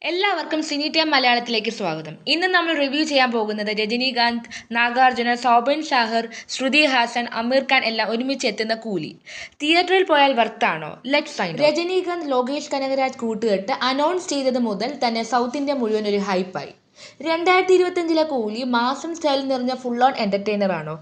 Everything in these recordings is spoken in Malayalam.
എല്ലാവർക്കും സിനി ടൈം മലയാളത്തിലേക്ക് സ്വാഗതം. ഇന്ന് നമ്മൾ റിവ്യൂ ചെയ്യാൻ പോകുന്നത് രജനീകാന്ത്, നാഗാർജുന, സൗബിൻ ഷാഹിർ, ശ്രുതി ഹാസൻ, അമീർ ഖാൻ എല്ലാം ഒരുമിച്ച് എത്തുന്ന കൂലി. തിയേറ്ററിൽ പോയാൽ വർത്താണോ? Let's find. രജനീകാന്ത് ലോകേഷ് കനകരാജ് കൂട്ടുകെട്ട് അനൗൺസ് ചെയ്തത് മുതൽ തന്നെ സൗത്ത് ഇന്ത്യ മുഴുവൻ ഒരു ഹൈപ്പായി. 2025 കൂലി മാസം സ്റ്റൈൽ നിറഞ്ഞ ഫുൾ ഓൺ എന്റർടൈനർ ആണോ,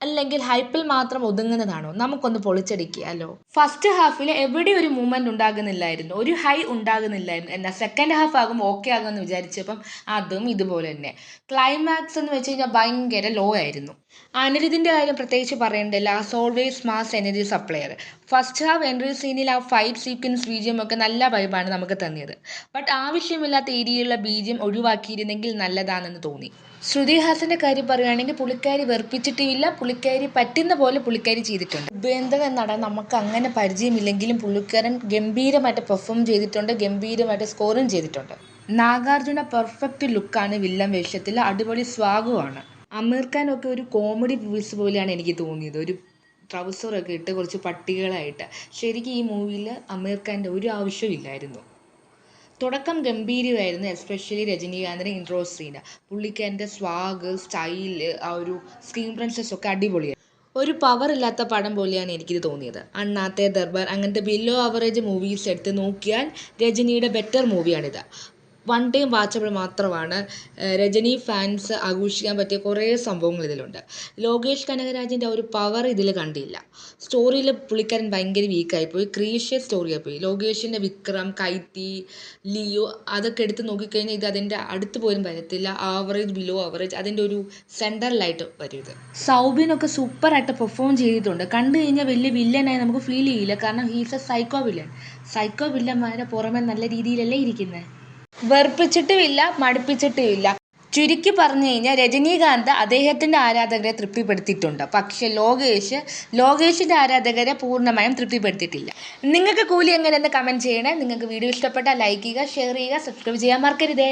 അല്ലെങ്കിൽ ഹൈപ്പിൽ മാത്രം ഒതുങ്ങുന്നതാണോ? നമുക്കൊന്ന് പൊളിച്ചടിക്കാലോ. ഫസ്റ്റ് ഹാഫിൽ എവിടെ ഒരു മൂവ്മെന്റ് ഉണ്ടാകുന്നില്ലായിരുന്നു, ഒരു ഹൈ ഉണ്ടാകുന്നില്ലായിരുന്നു. എന്നാൽ സെക്കൻഡ് ഹാഫ് ആകും ഓക്കെ ആകുമെന്ന് വിചാരിച്ചപ്പം അതും ഇതുപോലെ തന്നെ. ക്ലൈമാക്സ് എന്ന് വെച്ച് കഴിഞ്ഞാൽ ഭയങ്കര ലോ ആയിരുന്നു. അനിരുദ്ധിൻ്റെ കാര്യം പ്രത്യേകിച്ച് പറയേണ്ടതില്ല. As always mass energy supplier. First half entry സീനിൽ ആ ഫൈറ്റ് സീക്വൻസ് ബീജിയം ഒക്കെ നല്ല വൈബാണ് നമുക്ക് തന്നത്. ബട്ട് ആവശ്യമില്ലാത്ത ഏരിയയിലുള്ള ബീജിയം ഒഴിവാക്കിയിരുന്നെങ്കിൽ നല്ലതാണെന്ന് തോന്നി. ശ്രുതി ഹാസന്റെ കാര്യം പറയുകയാണെങ്കിൽ പുള്ളിക്കാരി വെറുപ്പിച്ചിട്ടില്ല, പുള്ളിക്കാരി പറ്റുന്ന പോലെ പുള്ളിക്കാരി ചെയ്തിട്ടുണ്ട്. ഉപേന്ദ്രൻ എന്ന നടൻ നമുക്ക് അങ്ങനെ പരിചയമില്ലെങ്കിലും പുള്ളിക്കാരൻ ഗംഭീരമായിട്ട് പെർഫോം ചെയ്തിട്ടുണ്ട്, ഗംഭീരമായിട്ട് സ്കോറും ചെയ്തിട്ടുണ്ട്. നാഗാർജുന പെർഫെക്റ്റ് ലുക്കാണ് വില്ലൻ വേഷത്തിൽ, അടിപൊളി സ്വാഗുമാണ്. അമീർ ഖാൻ ഒക്കെ ഒരു കോമഡി പീസ് പോലെയാണ് എനിക്ക് തോന്നിയത്. ഒരു ട്രൗസറൊക്കെ ഇട്ട് കുറച്ച് പട്ടികളായിട്ട്. ശരിക്കും ഈ മൂവിയിൽ അമീർ ഖാൻ്റെ ഒരു ആവശ്യവും ഇല്ലായിരുന്നു. തുടക്കം ഗംഭീരമായിരുന്നു, എസ്പെഷ്യലി രജനീകാന്തിൻ്റെ ഇൻട്രോ സീന്. പുള്ളിക്കാരൻ്റെ സ്വാഗ്, സ്റ്റൈല്, ആ ഒരു സ്ക്രീൻ പ്രസൻസ് ഒക്കെ അടിപൊളിയായി. ഒരു പവർ ഇല്ലാത്ത പടം പോലെയാണ് എനിക്കിത് തോന്നിയത്. അണ്ണാത്തെ, ദർബാർ അങ്ങനത്തെ ബിലോ ആവറേജ് മൂവീസ് എടുത്ത് നോക്കിയാൽ രജനിയുടെ ബെറ്റർ മൂവിയാണിത്. വൺ ടൈം വാച്ചബിൾ മാത്രമാണ്. രജനി ഫാൻസ് ആഘോഷിക്കാൻ പറ്റിയ കുറേ സംഭവങ്ങൾ ഇതിലുണ്ട്. ലോകേഷ് കനകരാജിൻ്റെ ഒരു പവർ ഇതിൽ കണ്ടില്ല. സ്റ്റോറിയിൽ പുള്ളിക്കാരൻ ഭയങ്കര വീക്കായിപ്പോയി, ക്രീഷ്യസ് സ്റ്റോറിയായിപ്പോയി. ലോകേഷിൻ്റെ വിക്രം, കൈത്തി, ലിയോ അതൊക്കെ എടുത്ത് നോക്കിക്കഴിഞ്ഞാൽ ഇത് അതിൻ്റെ അടുത്ത് പോലും വരത്തില്ല. ആവറേജ്, ബിലോ ആവറേജ്, അതിൻ്റെ ഒരു സെൻറ്ററിലായിട്ട് വരും ഇത്. സൗബിനൊക്കെ സൂപ്പറായിട്ട് പെർഫോം ചെയ്തിട്ടുണ്ട്. കണ്ടു കഴിഞ്ഞാൽ വലിയ വില്ലനായി നമുക്ക് ഫീൽ ചെയ്യില്ല, കാരണം he's a psycho villain. Psycho വില്ലന്മാരെ പുറമെ നല്ല രീതിയിലല്ലേ ഇരിക്കുന്നത്. വെറുപ്പിച്ചിട്ടുമില്ല, മടുപ്പിച്ചിട്ടുമില്ല. ചുരുക്കി പറഞ്ഞു കഴിഞ്ഞാൽ രജനീകാന്ത് അദ്ദേഹത്തിൻ്റെ ആരാധകരെ തൃപ്തിപ്പെടുത്തിയിട്ടുണ്ട്. പക്ഷേ ലോകേഷിൻ്റെ ആരാധകരെ പൂർണ്ണമായും തൃപ്തിപ്പെടുത്തിയിട്ടില്ല. നിങ്ങൾക്ക് കൂലി എങ്ങനെയെന്ന് കമൻറ്റ് ചെയ്യണേ. നിങ്ങൾക്ക് വീഡിയോ ഇഷ്ടപ്പെട്ടാൽ ലൈക്ക് ചെയ്യുക, ഷെയർ ചെയ്യുക, സബ്സ്ക്രൈബ് ചെയ്യാൻ മറക്കരുതേ.